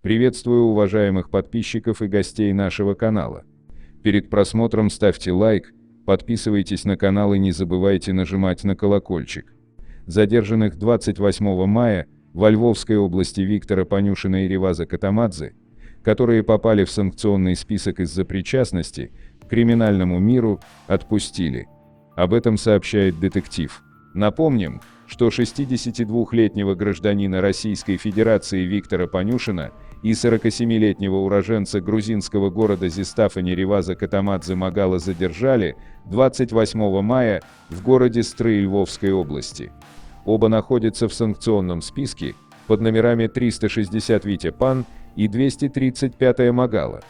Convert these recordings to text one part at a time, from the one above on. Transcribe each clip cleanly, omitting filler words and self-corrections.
Приветствую уважаемых подписчиков и гостей нашего канала. Перед просмотром ставьте лайк, подписывайтесь на канал и не забывайте нажимать на колокольчик. Задержанных 28 мая во Львовской области Виктора Панюшина и Реваза Катамадзе, которые попали в санкционный список из-за причастности к криминальному миру, отпустили. Об этом сообщает детектив. Напомним, что 62-летнего гражданина Российской Федерации Виктора Панюшина и 47-летнего уроженца грузинского города Зистафани Реваза Катамадзе Магала задержали 28 мая в городе Стрый Львовской области. Оба находятся в санкционном списке под номерами 360 Витя Пан и 235 Магала.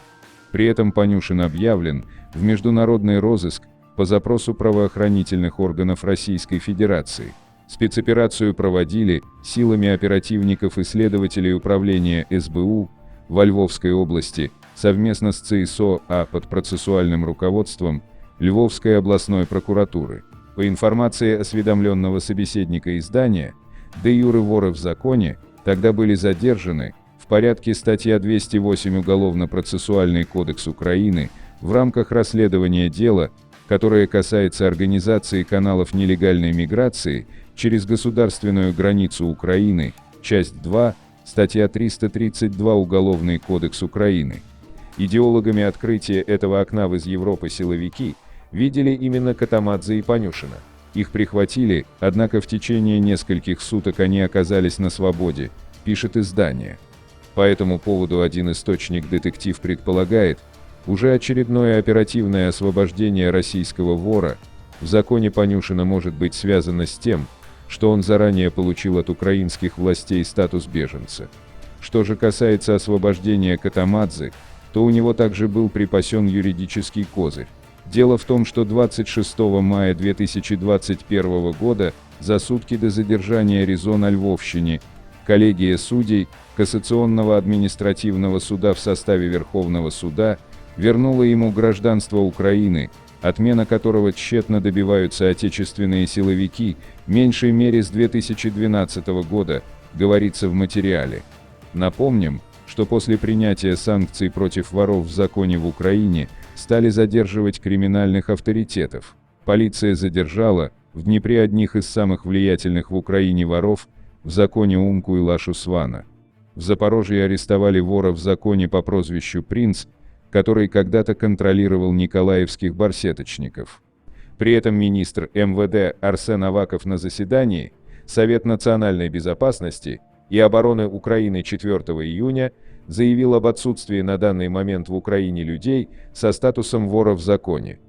При этом Панюшин объявлен в международный розыск по запросу правоохранительных органов Российской Федерации. Спецоперацию проводили силами оперативников и следователей управления СБУ во Львовской области совместно с ЦСО под процессуальным руководством Львовской областной прокуратуры. По информации осведомленного собеседника издания, де юре воры в законе тогда были задержаны в порядке статья 208 Уголовно-процессуальный кодекс Украины в рамках расследования дела, которое касается организации каналов нелегальной миграции через государственную границу Украины, часть 2, статья 332 Уголовный кодекс Украины. Идеологами открытия этого окна из Европы силовики видели именно Катамадзе и Панюшина. Их прихватили, однако в течение нескольких суток они оказались на свободе, пишет издание. По этому поводу один источник детектив предполагает, уже очередное оперативное освобождение российского вора в законе Панюшина может быть связано с тем, что он заранее получил от украинских властей статус беженца. Что же касается освобождения Катамадзе, то у него также был припасен юридический козырь. Дело в том, что 26 мая 2021 года, за сутки до задержания Резо на Львовщине, коллегия судей Кассационного административного суда в составе Верховного суда вернула ему гражданство Украины, отмена которого тщетно добиваются отечественные силовики, меньшей мере с 2012 года, говорится в материале. Напомним, что после принятия санкций против воров в законе в Украине стали задерживать криминальных авторитетов. Полиция задержала в Днепре одних из самых влиятельных в Украине воров в законе Умку и Лашу Свана. В Запорожье арестовали вора в законе по прозвищу Принц, который когда-то контролировал николаевских барсеточников. При этом министр МВД Арсен Аваков на заседании Совет национальной безопасности и обороны Украины 4 июня заявил об отсутствии на данный момент в Украине людей со статусом вора в законе.